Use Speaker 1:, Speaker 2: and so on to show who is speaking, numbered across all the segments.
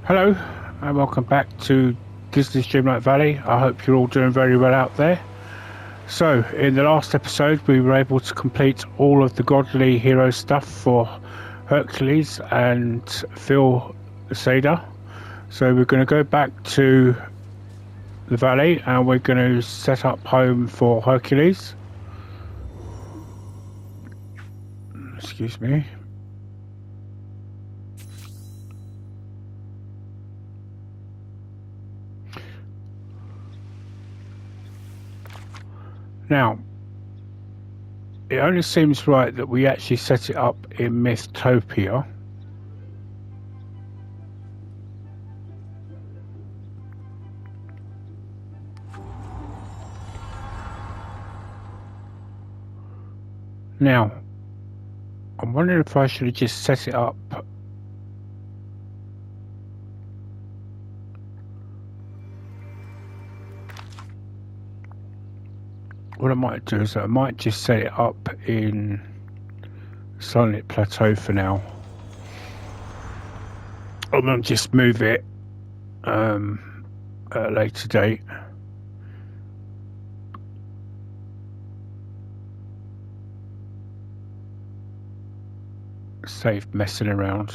Speaker 1: Hello and welcome back to Disney Dreamlight Valley. I hope you're all doing very well out there. So, in the last episode, we were able to complete all of the godly hero stuff for Hercules and Phil Seda. So we're going to go back to the valley and we're going to set up home for Hercules. Excuse me. Now, it only seems right that we actually set it up in Mythopia. Now, I'm wondering if I should have just set it up what I might do is I might just set it up in Sunlit Plateau for now. And then just move it at a later date. Save messing around.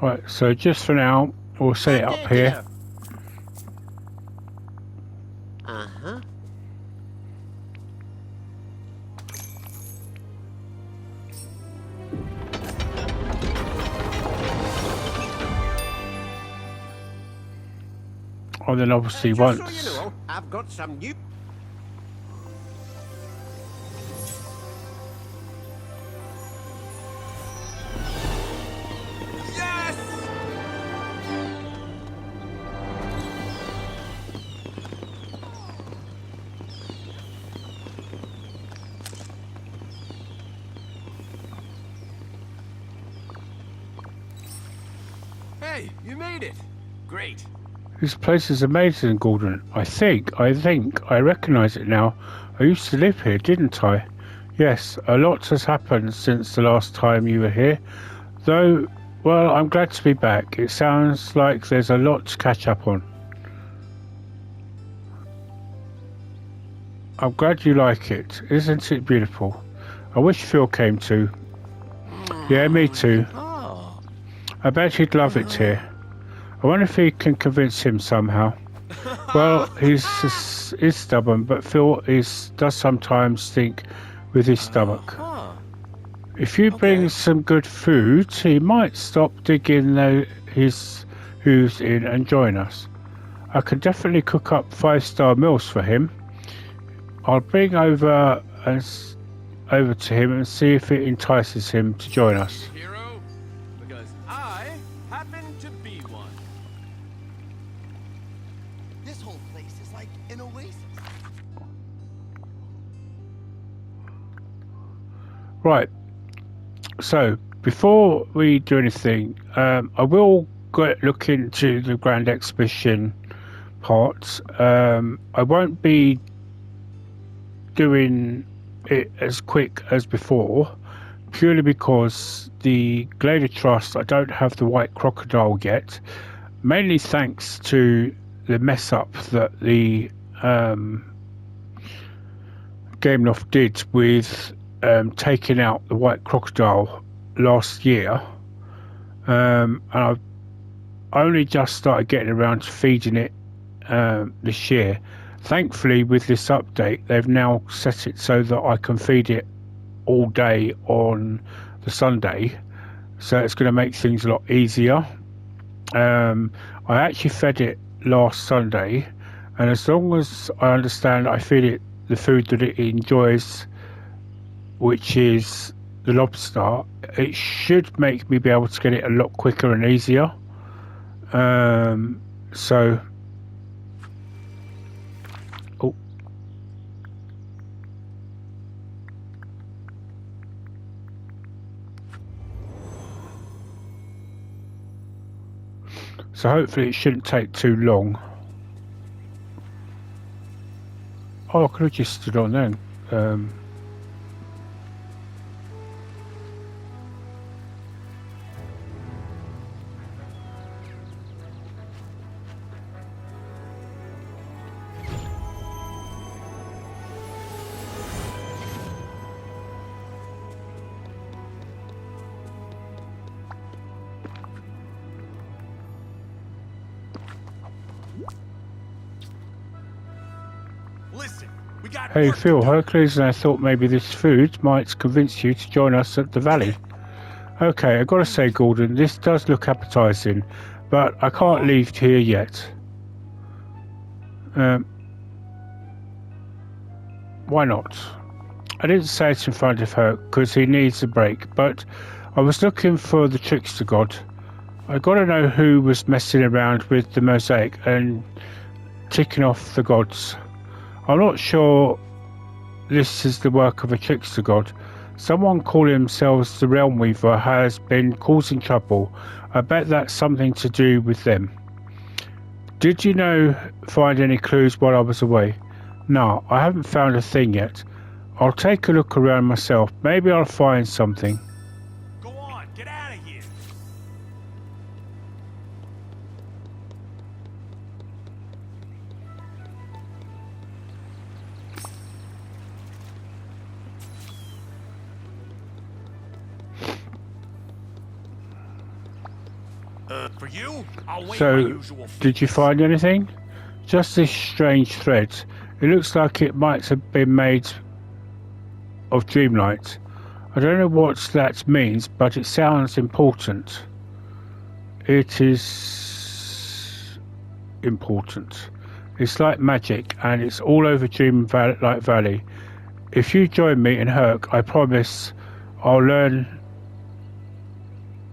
Speaker 1: Right, so just for now, we'll set it up here.
Speaker 2: Uh-huh.
Speaker 1: And then obviously
Speaker 2: Just
Speaker 1: once...
Speaker 2: so you know, I've got some new...
Speaker 3: Hey, you made it! Great.
Speaker 1: This place is amazing, Gordon. I think I recognise it now. I used to live here, didn't I? Yes, a lot has happened since the last time you were here. Though, well, I'm glad to be back. It sounds like there's a lot to catch up on. I'm glad you like it. Isn't it beautiful? I wish Phil came too. Yeah, me too.
Speaker 3: Oh.
Speaker 1: I bet he'd love it here. I wonder if he can convince him somehow. Well, he's stubborn, but Phil does sometimes think with his stomach. If you bring some good food, he might stop digging his hooves in and join us. I can definitely cook up 5-star meals for him. I'll bring over to him and see if it entices him to join us.
Speaker 3: Hero? Because I happen to be one.
Speaker 4: This whole place is like an oasis.
Speaker 1: Right. So before we do anything, I will look into the Grand Exhibition parts. I won't be doing it as quick as before, purely because the Glader Trust, I don't have the white crocodile yet, mainly thanks to the mess up that the Game Loft did with taking out the white crocodile last year, and I've only just started getting around to feeding it this year. Thankfully, with this update, they've now set it so that I can feed it all day on the Sunday, so it's going to make things a lot easier. I actually fed it last Sunday, And as long as I understand, I feed it the food that it enjoys, which is the lobster, it should make me be able to get it a lot quicker and easier. So, oh, so hopefully it shouldn't take too long. Oh, I could have just stood on then.
Speaker 3: Listen, we got
Speaker 1: Hey
Speaker 3: work to
Speaker 1: Phil,
Speaker 3: do.
Speaker 1: Hercules and I thought maybe this food might convince you to join us at the valley. Okay, I gotta say, Gordon, this does look appetizing, but I can't leave here yet. Why not? I didn't say it in front of her because he needs a break, but I was looking for the trickster god. I gotta know who was messing around with the mosaic and ticking off the gods. I'm not sure this is the work of a trickster god. Someone calling themselves the Realm Weaver has been causing trouble. I bet that's something to do with them. Did you find any clues while I was away? No, I haven't found a thing yet. I'll take a look around myself. Maybe I'll find something.
Speaker 3: Go on, get out of here. For you, I'll wait my
Speaker 1: So,
Speaker 3: usual
Speaker 1: did you find anything? Just this strange thread. It looks like it might have been made of Dreamlight. I don't know what that means, but it sounds important. It is important. It's like magic, and it's all over Dreamlight Valley. If you join me in Herc, I promise I'll learn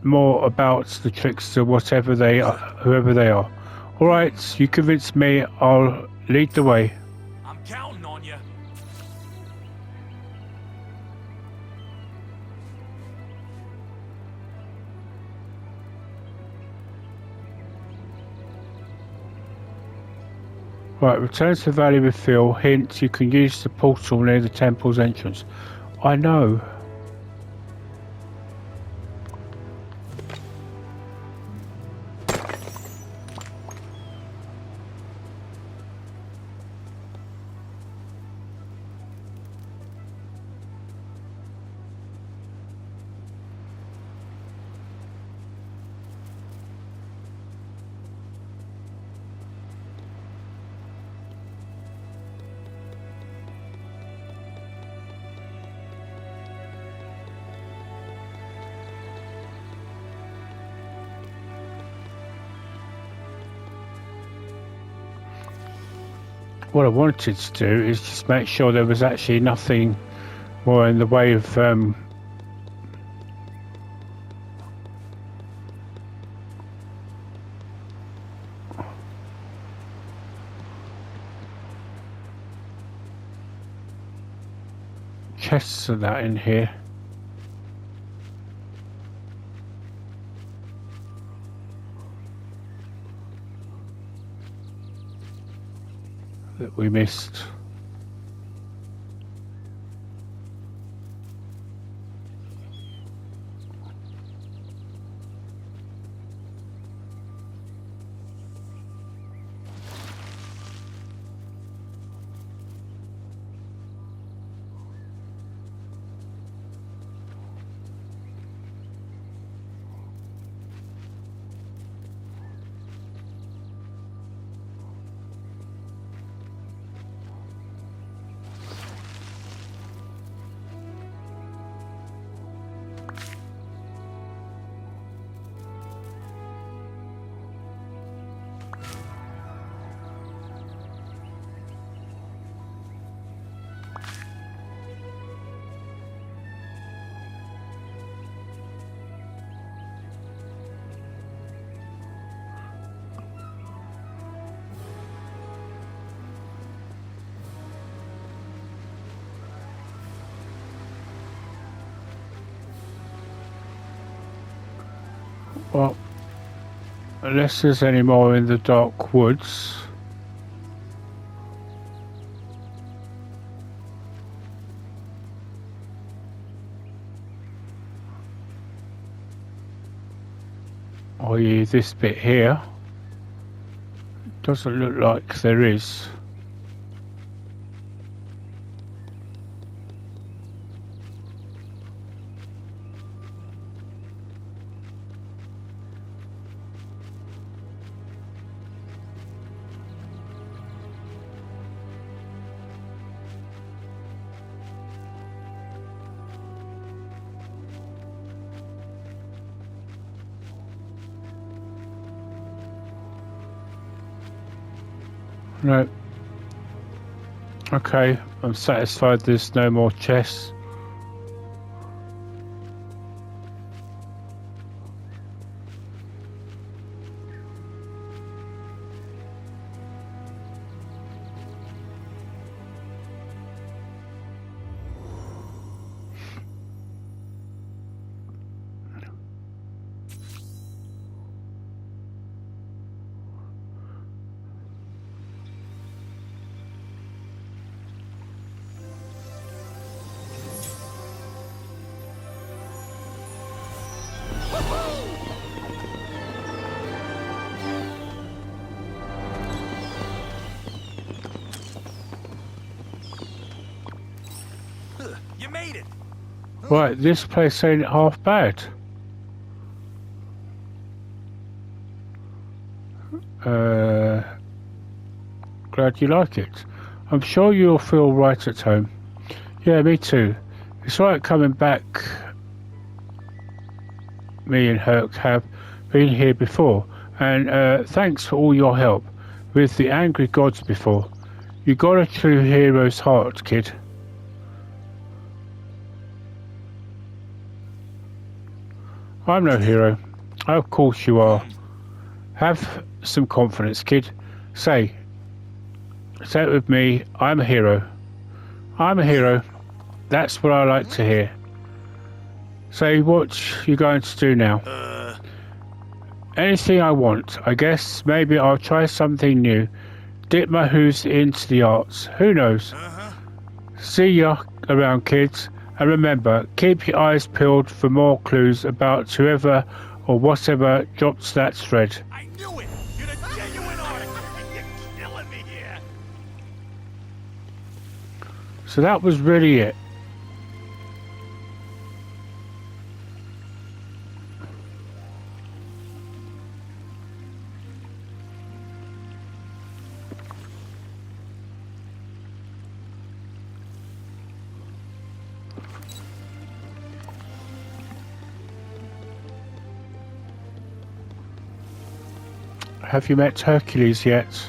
Speaker 1: more about the trickster, whoever they are. All right, you convince me. I'll lead the way.
Speaker 3: I'm counting on you.
Speaker 1: Right, return to the valley with Phil. Hint, you can use the portal near the temple's entrance. I know. What I wanted to do is just make sure there was actually nothing more in the way of chests and that in here. That we missed. Unless there's any more in the dark woods. Or yeah, this bit here. Doesn't look like there is. No. Okay, I'm satisfied there's no more chests.
Speaker 3: You made it.
Speaker 1: Right, this place ain't half bad. Glad you like it. I'm sure you'll feel right at home. Yeah, me too. It's like coming back. Me and Herc have been here before, and thanks for all your help with the angry gods before. You got a true hero's heart, kid. I'm no hero. Of course you are. Have some confidence, kid. Say it with me. I'm a hero. I'm a hero. That's what I like to hear. Say what you going to do now. Anything I want. I guess maybe I'll try something new. Dip my hooves into the arts. Who knows? See ya around, kids. And remember, keep your eyes peeled for more clues about whoever or whatever drops that thread.
Speaker 3: I knew it. You're a genuine artist. You're killing me here.
Speaker 1: So that was really it. Have you met Hercules yet?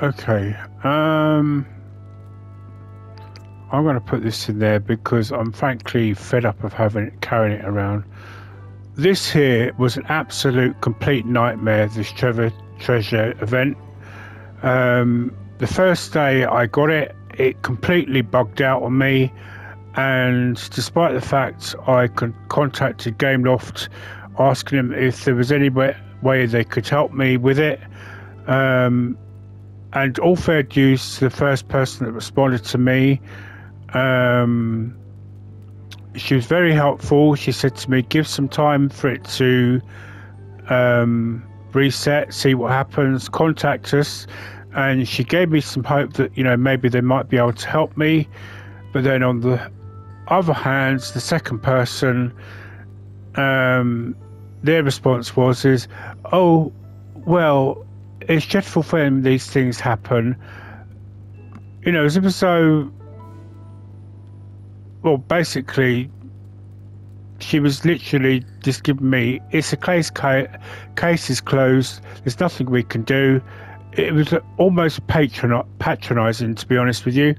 Speaker 1: Okay, I'm going to put this in there because I'm frankly fed up of carrying it around. This here was an absolute complete nightmare, this treasure event. The first day I got it, it completely bugged out on me, and despite the fact I contacted Gameloft asking them if there was any way they could help me with it, and all fair dues to the first person that responded to me. She was very helpful. She said to me, give some time for it to reset, see what happens, contact us. And she gave me some hope that, you know, maybe they might be able to help me. But then on the other hand, the second person, their response was, oh, well, it's dreadful when these things happen. You know, as though, well, basically, she was literally just giving me, it's a case is closed, there's nothing we can do. It was almost patronising, to be honest with you.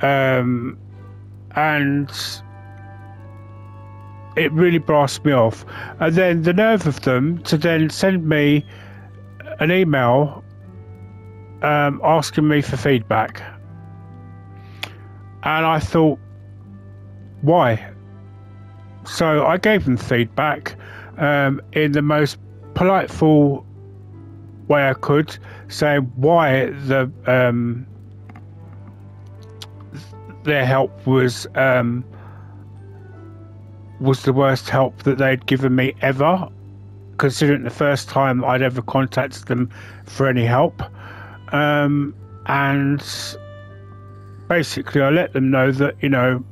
Speaker 1: And it really brassed me off. And then the nerve of them to then send me an email asking me for feedback. And I thought, why? So I gave them feedback in the most politeful way I could, saying why their help was the worst help that they'd given me ever, considering the first time I'd ever contacted them for any help. And basically I let them know that, you know,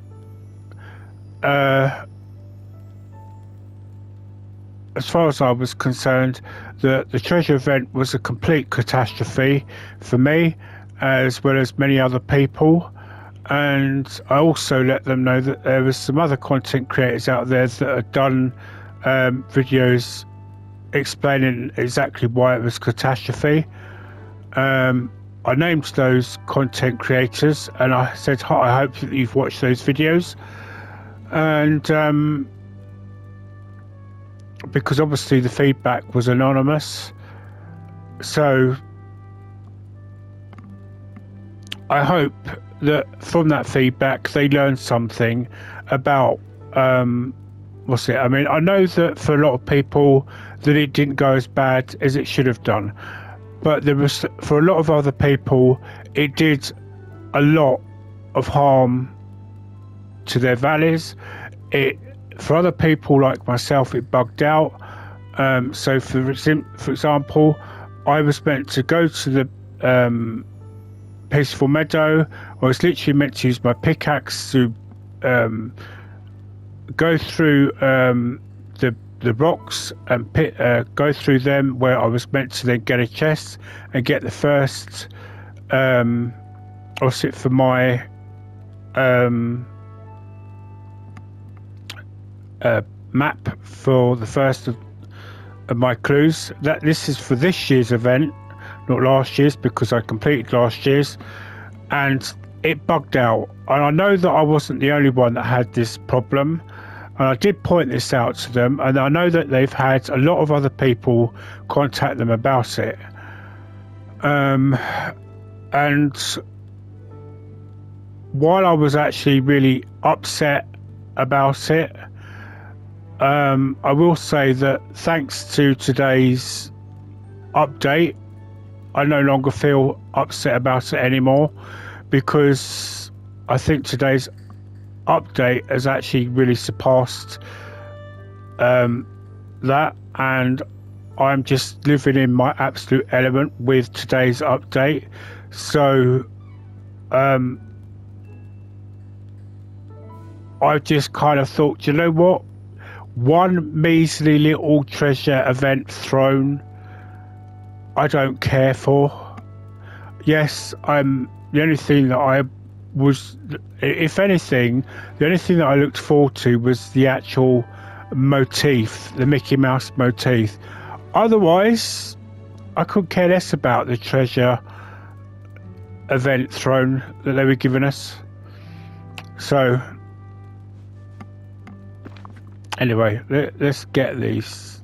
Speaker 1: as far as I was concerned, the treasure event was a complete catastrophe for me, as well as many other people. And I also let them know that there was some other content creators out there that had done videos explaining exactly why it was catastrophe. I named those content creators and I said, I hope that you've watched those videos. And because obviously the feedback was anonymous, so I hope that from that feedback they learned something about what's it? I mean, I know that for a lot of people that it didn't go as bad as it should have done, but there was, for a lot of other people, it did a lot of harm to their valleys. For other people like myself, it bugged out. So for example, I was meant to go to the peaceful meadow. I was literally meant to use my pickaxe to go through the rocks and go through them, where I was meant to then get a chest and get the first or sit for my map for the first of my clues. That this is for this year's event, not last year's, because I completed last year's, and it bugged out. And I know that I wasn't the only one that had this problem, and I did point this out to them, and I know that they've had a lot of other people contact them about it. And while I was actually really upset about it, I will say that thanks to today's update, I no longer feel upset about it anymore, because I think today's update has actually really surpassed that, and I'm just living in my absolute element with today's update. So I just kind of thought, you know what, one measly little treasure event thrown, I don't care for. Yes, the only thing that I was, if anything, the only thing that I looked forward to was the actual motif, the Mickey Mouse motif. Otherwise, I could care less about the treasure event thrown that they were giving us. So anyway, let's get these.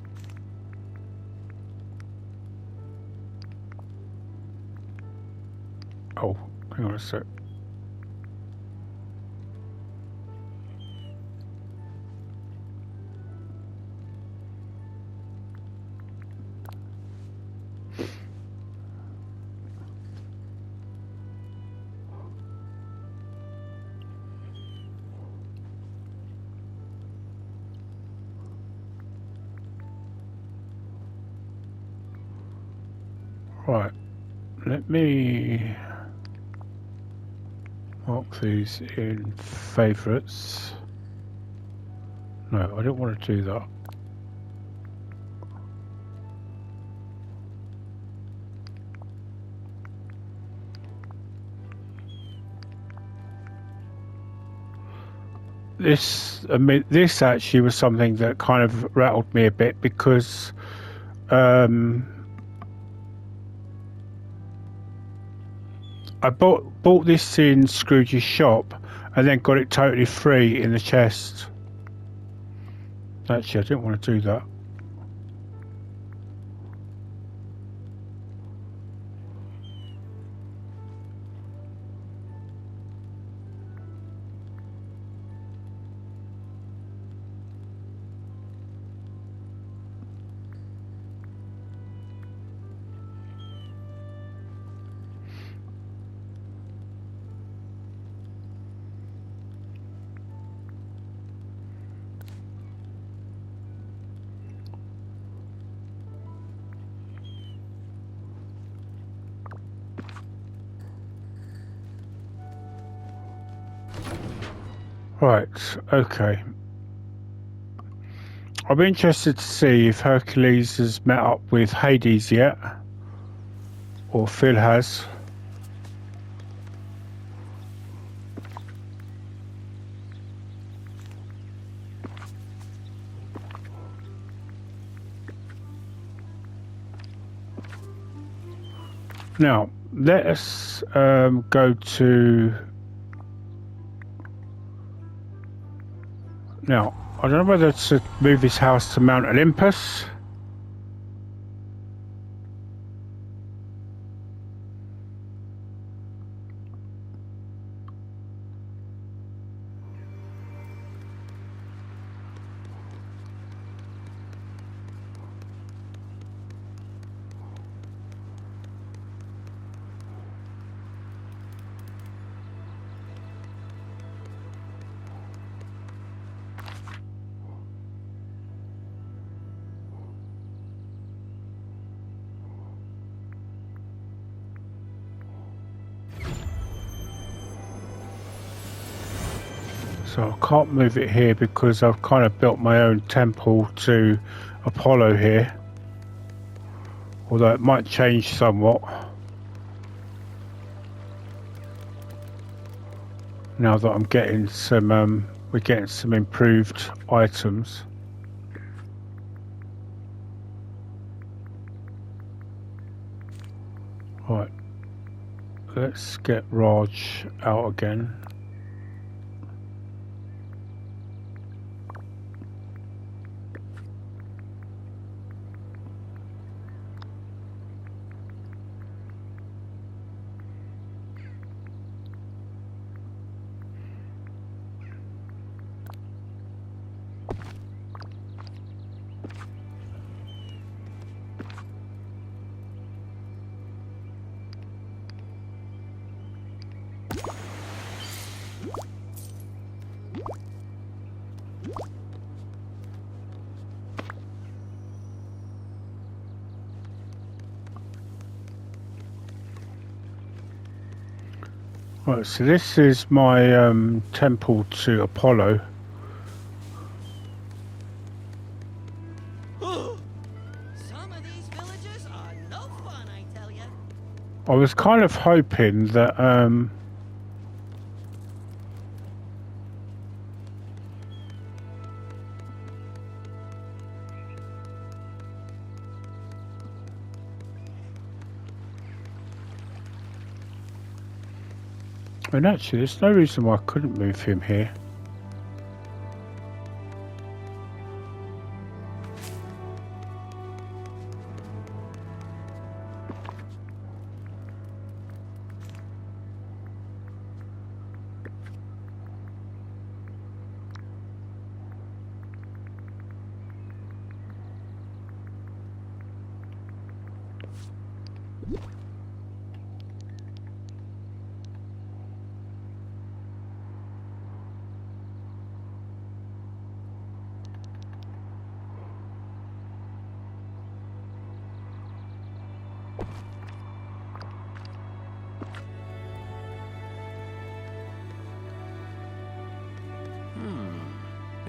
Speaker 1: Oh, hang on a sec. Right, let me mark these in favourites. No, I don't want to do that. This actually was something that kind of rattled me a bit, because I bought this in Scrooge's shop and then got it totally free in the chest. Actually, I didn't want to do that. Right, okay. I'll be interested to see if Hercules has met up with Hades yet, or Phil has. Now, let us go to... Now, I don't know whether to move his house to Mount Olympus. So I can't move it here because I've kind of built my own temple to Apollo here. Although it might change somewhat now that I'm getting some we're getting some improved items. Right, let's get Raj out again. Right, so this is my temple to Apollo.
Speaker 4: Some of these villages are no fun, I tell ya.
Speaker 1: I was kind of hoping that and actually there's no reason why I couldn't move him here.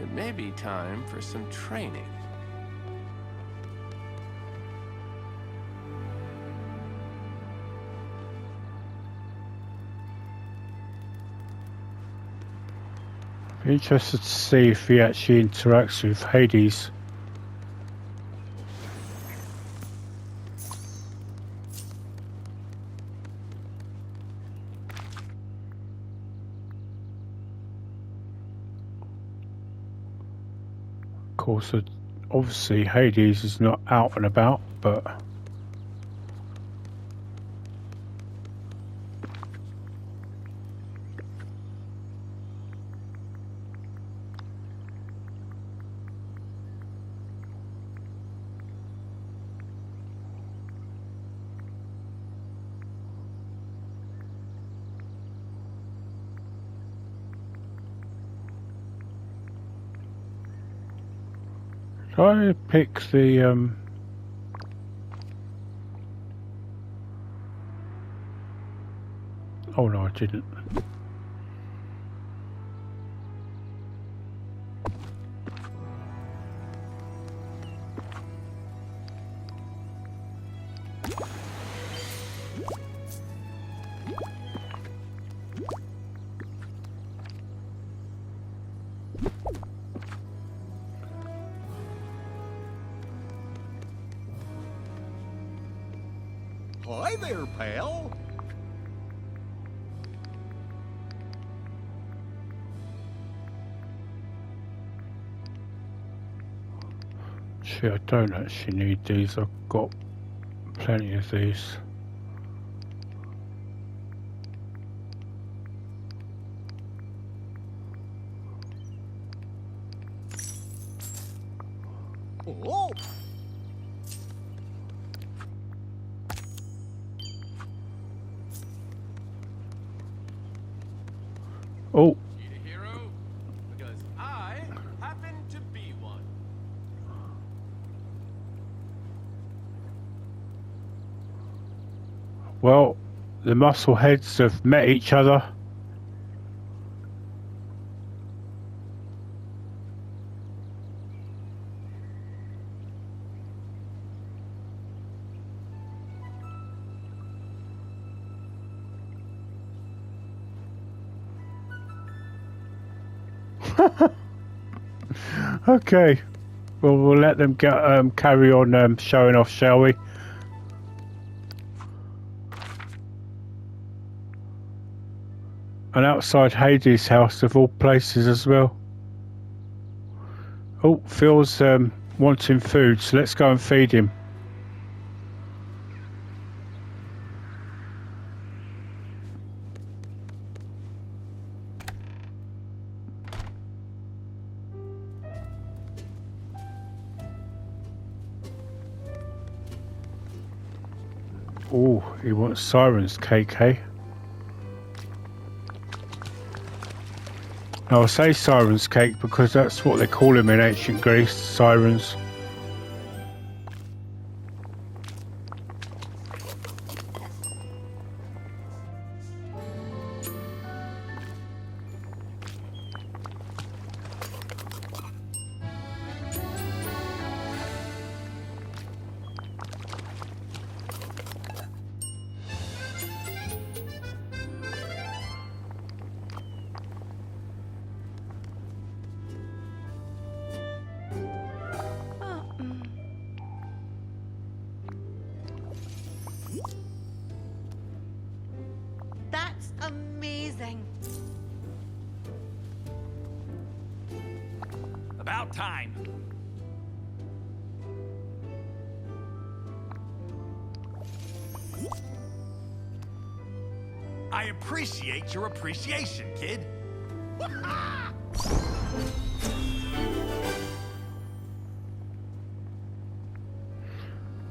Speaker 3: It may be time for some training.
Speaker 1: Be interested to see if he actually interacts with Hades. course, obviously Hades is not out and about, but I pick the oh no, I didn't.
Speaker 2: Hi there, pal.
Speaker 1: Actually, I don't actually need these. I've got plenty of these.
Speaker 2: Oh,
Speaker 1: Oh,
Speaker 3: Need a hero? Because I happen to be one.
Speaker 1: well, the muscle heads have met each other. Okay, well, we'll let them get carry on showing off, shall we? And outside Hades' house, of all places, as well. Oh, Phil's wanting food, so let's go and feed him. Oh, he wants Siren's cake, hey? Now, I say Siren's cake because that's what they call him in ancient Greece, sirens.
Speaker 4: That's amazing.
Speaker 3: About time. I appreciate your appreciation, kid.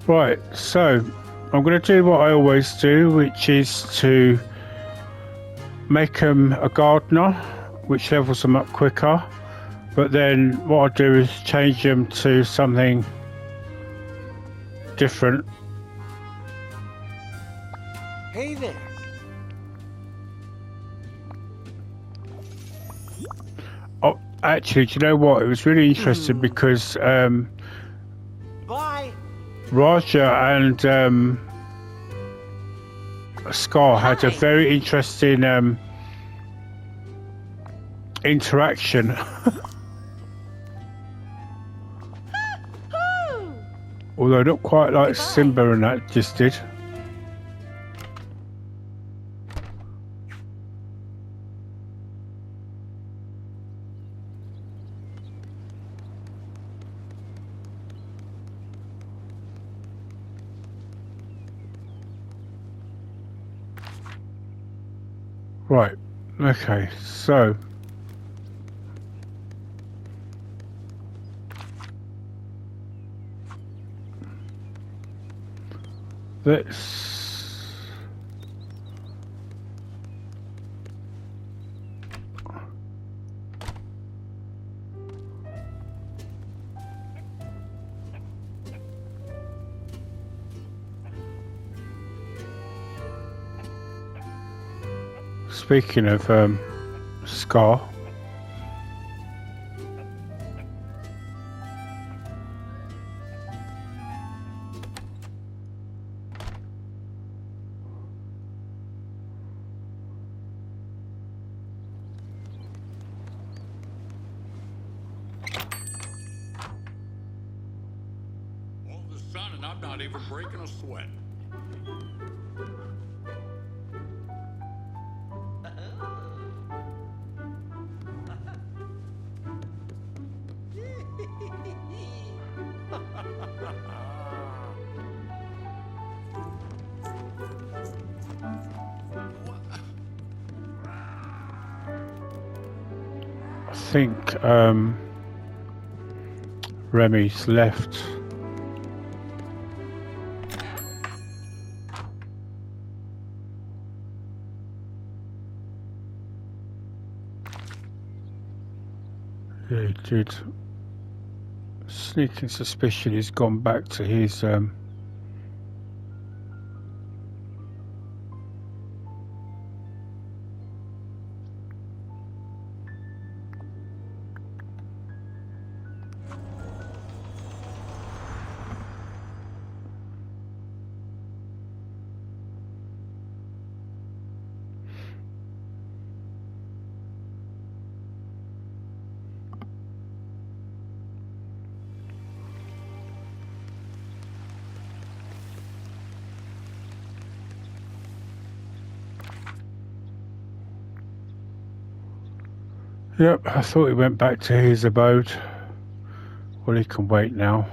Speaker 1: Right, so I'm going to do what I always do, which is to make them a gardener, which levels them up quicker. But then what I'll do is change them to something different.
Speaker 2: hey there.
Speaker 1: Oh, actually, do you know what? It was really interesting because
Speaker 2: Bye.
Speaker 1: Raja and Scar had a very interesting interaction. Although not quite like Simba and that just did. Right. Okay. So. Let's. Speaking of Scar,
Speaker 5: All the sun and I'm not even breaking a sweat.
Speaker 1: I think Remy's left. Yeah, he did. Sneaking suspicion he's gone back to his Yep, I thought he went back to his abode. Well, he can wait now.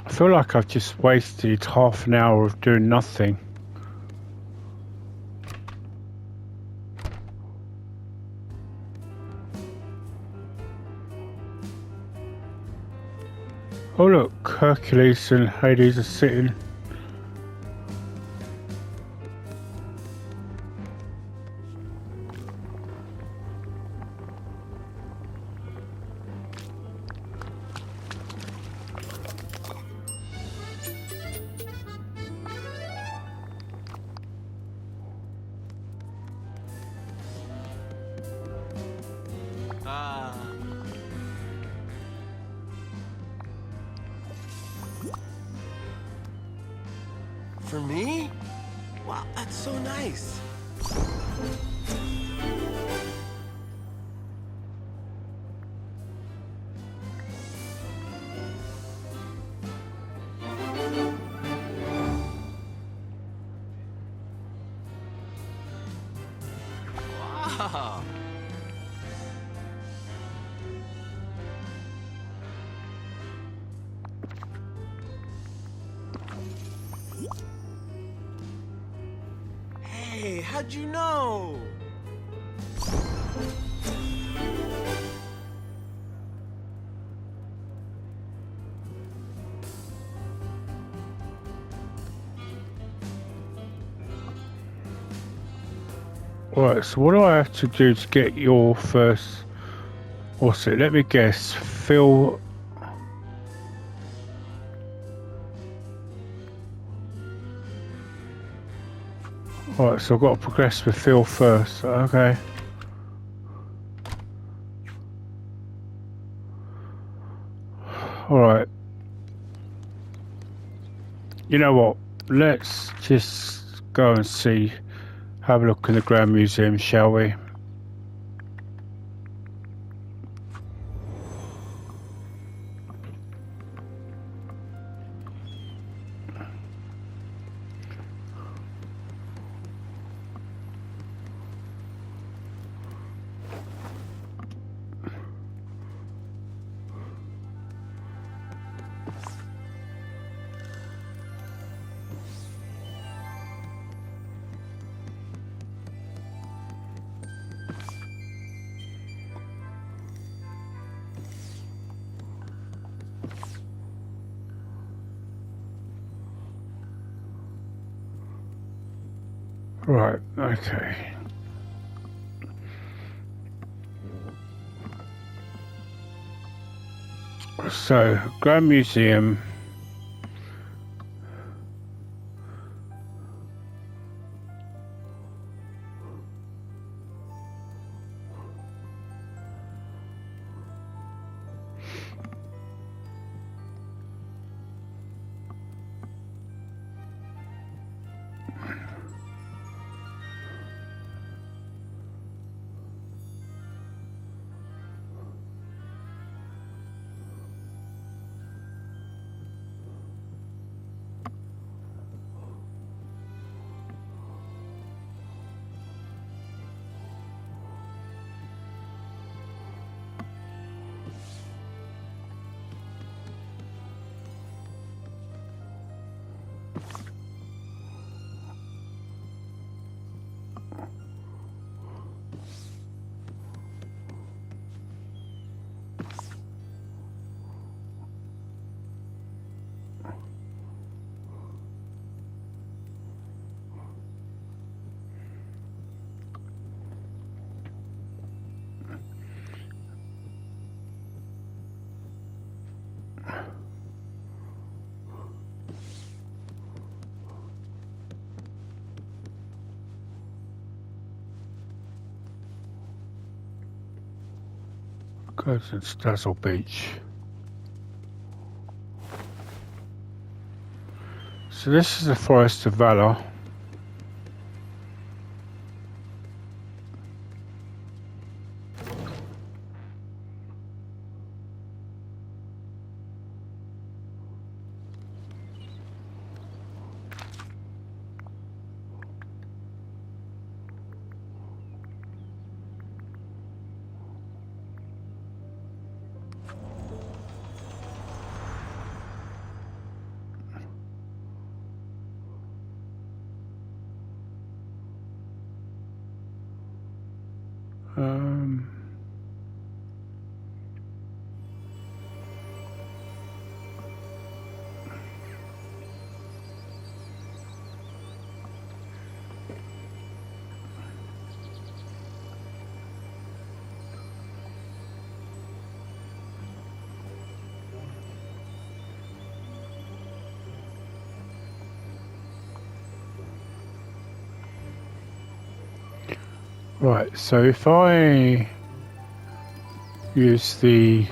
Speaker 1: I feel like I've just wasted half an hour of doing nothing. Oh look, Hercules and Hades are sitting.
Speaker 3: For me? Wow, that's so nice. Oh. Hey, how'd you know?
Speaker 1: Right, so what do I have to do to get your first... What's it? Let me guess. Phil... Right, so I've got to progress with Phil first. Okay. Alright. You know what? Let's just go and see... Have a look in the Grand Museum, shall we? Right, okay. So, Grand Museum. Goes to Dazzle Beach. So this is the Forest of Valor. Um, right, so if I use the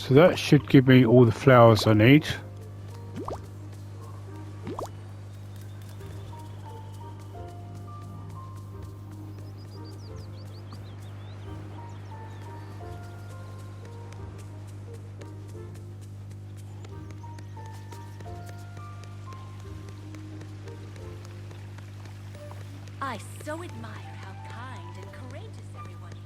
Speaker 1: So that should give me all the flowers I need.
Speaker 6: I so admire how kind and courageous everyone is.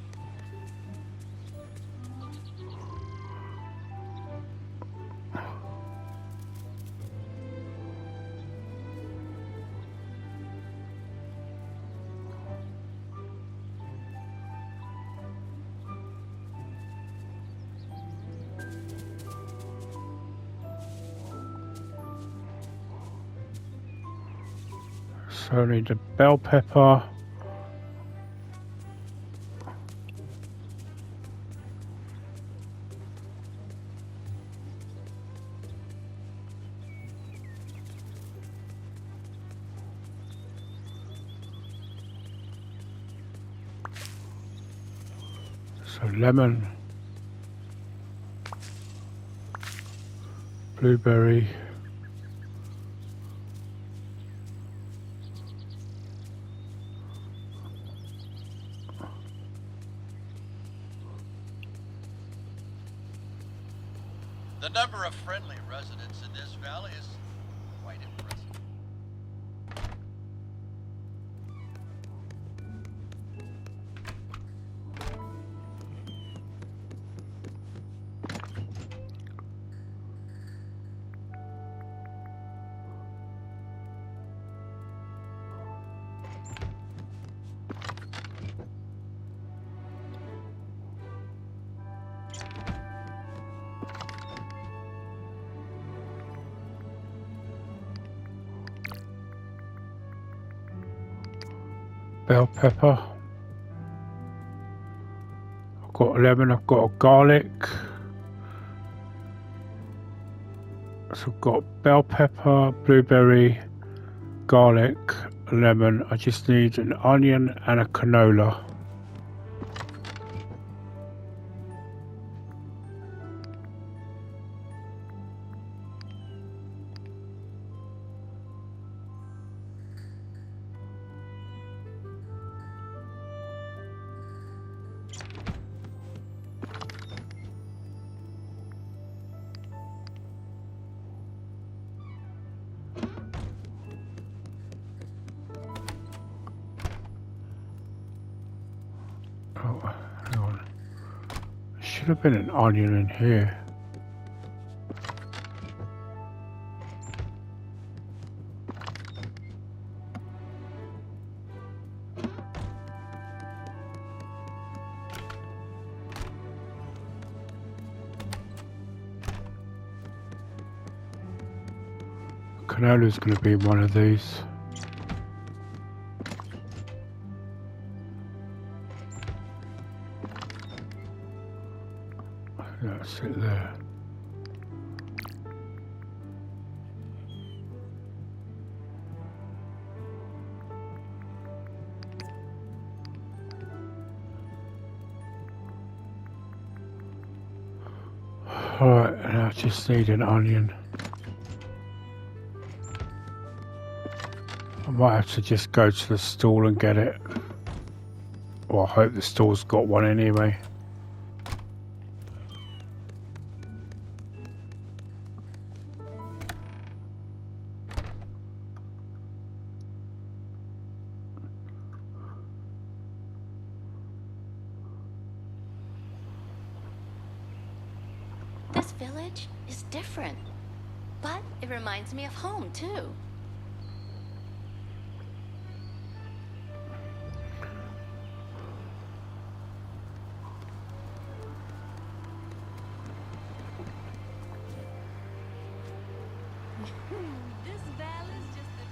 Speaker 1: So I need a bell pepper. So lemon, blueberry,
Speaker 7: The number of friendly residents in this valley is quite impressive.
Speaker 1: bell pepper. I've got a lemon, I've got a garlic. So I've got bell pepper, blueberry, garlic, lemon. I just need an onion and a canola. Oh, hang on. There should have been an onion in here. Canola's going to be one of these. That's it there. Alright, and I just need an onion. I might have to just go to the stall and get it. Well, I hope the stall's got one anyway.
Speaker 6: This village is different, but it reminds me of home too. This valley's just a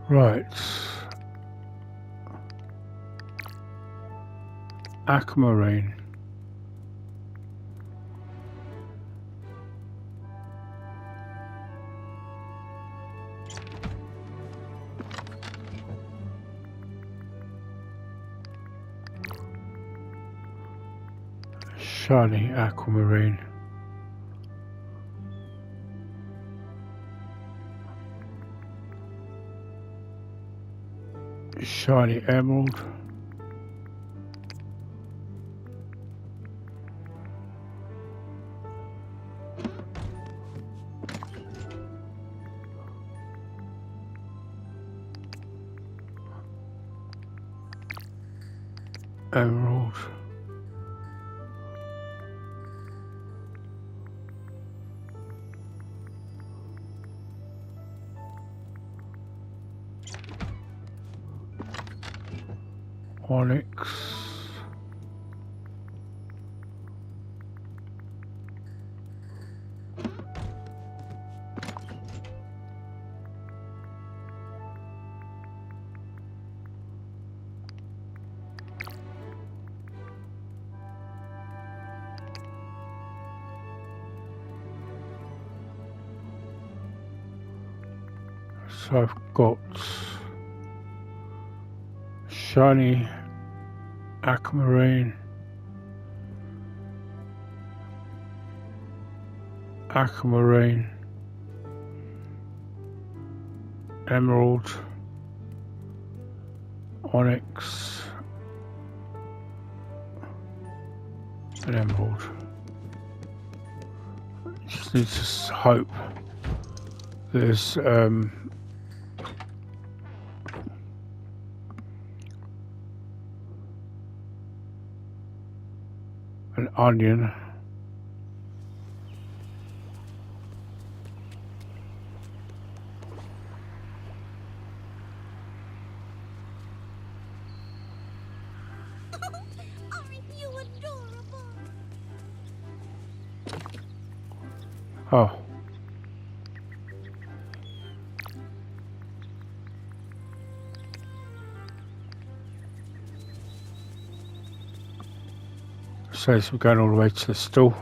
Speaker 1: Right. Aquamarine. Shiny aquamarine. Shiny emerald. Emerald. Onyx. So I've got shiny aquamarine, aquamarine, emerald, onyx, and emerald. Just need to hope there's an onion.
Speaker 6: Aren't you adorable?
Speaker 1: Oh. Says we're going all the way to the store.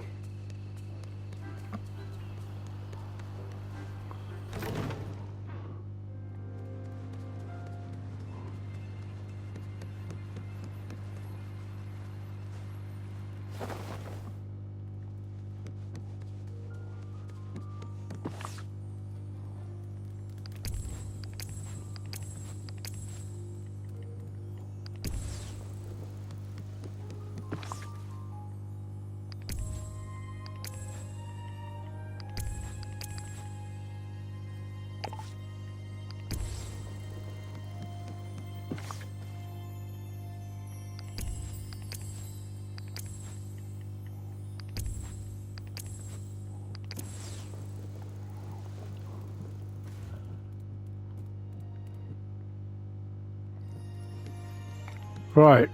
Speaker 1: Right.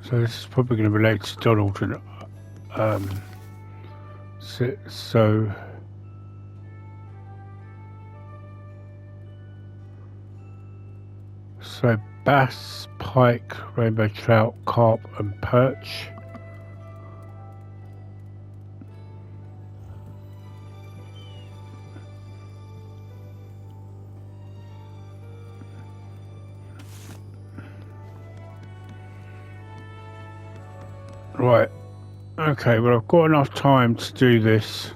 Speaker 1: So this is probably going to relate to Donald and so bass, pike, rainbow trout, carp and perch. Right, okay, well I've got enough time to do this.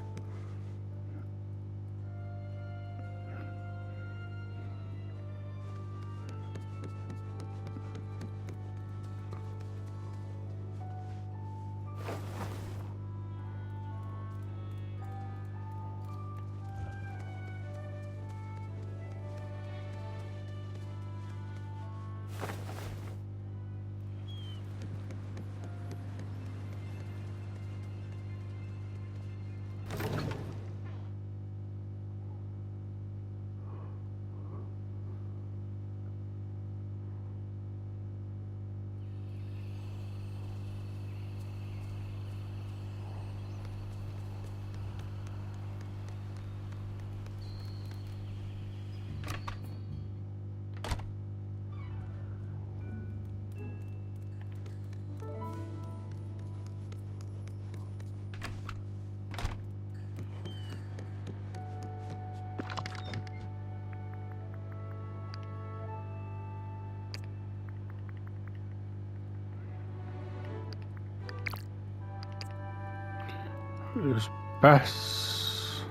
Speaker 1: There's bass.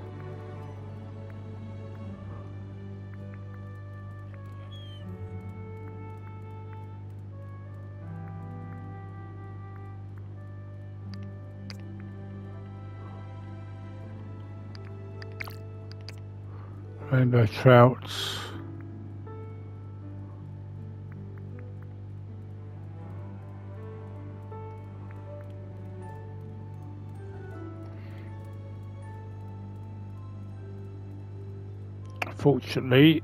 Speaker 1: Rainbow trouts. Fortunately,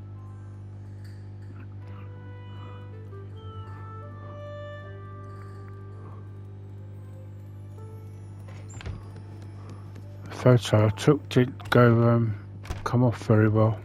Speaker 1: the photo I took didn't come off very well.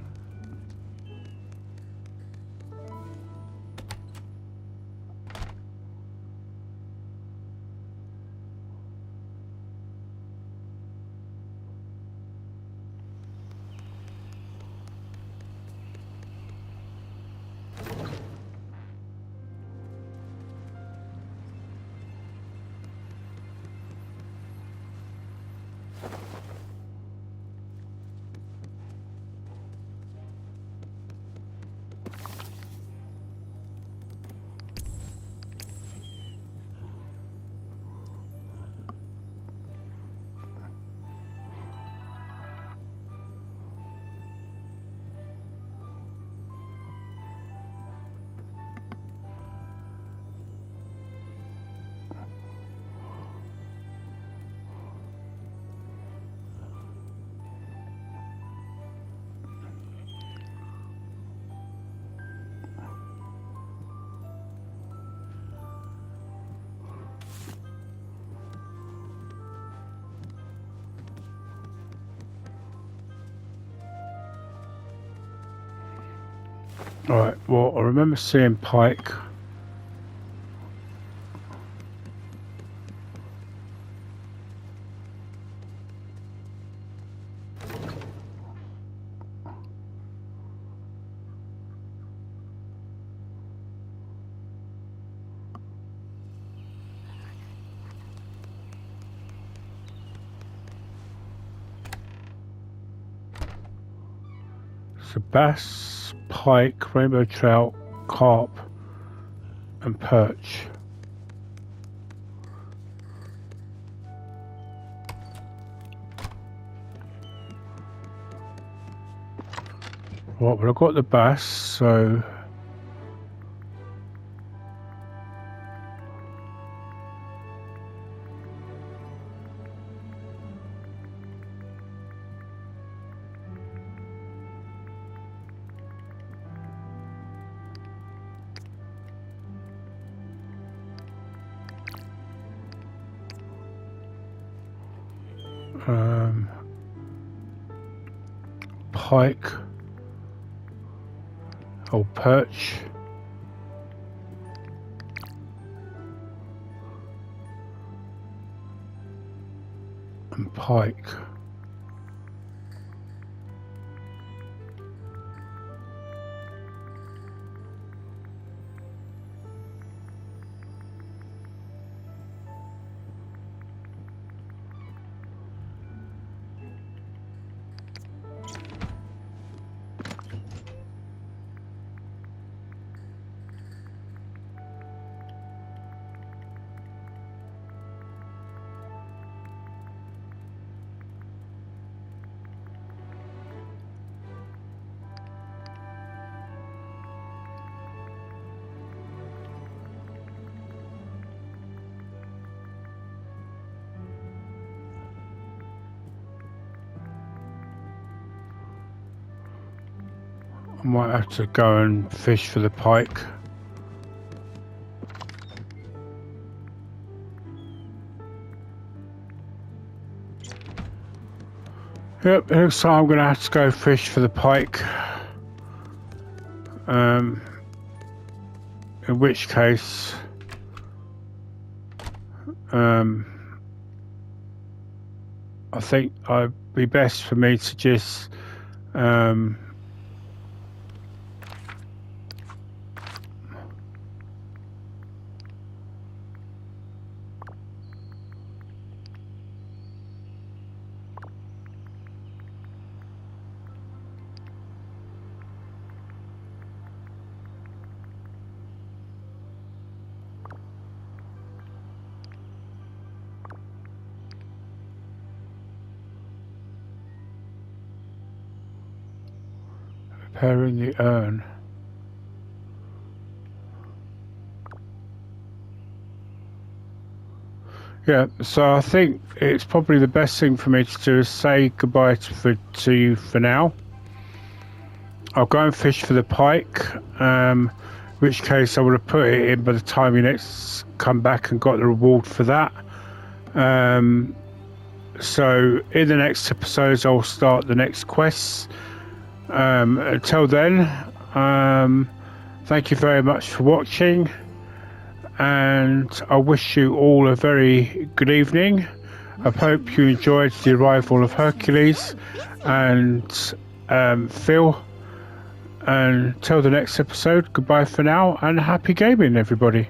Speaker 1: Alright, well, I remember seeing pike. So bass, pike, rainbow trout, carp, and perch. Right, well, I've got the bass, so pike or perch and pike. I might have to go and fish for the pike. Yep, it looks like I'm going to have to go fish for the pike. In which case, I think it'd be best for me to just Repairing the urn. Yeah, so I think it's probably the best thing for me to do is say goodbye to you for now. I'll go and fish for the pike, which case I would have put it in by the time you next come back and got the reward for that. So in the next episodes I'll start the next quests. Until then, thank you very much for watching, and I wish you all a very good evening. I hope you enjoyed the arrival of Hercules and Phil. And until the next episode, goodbye for now and happy gaming, everybody.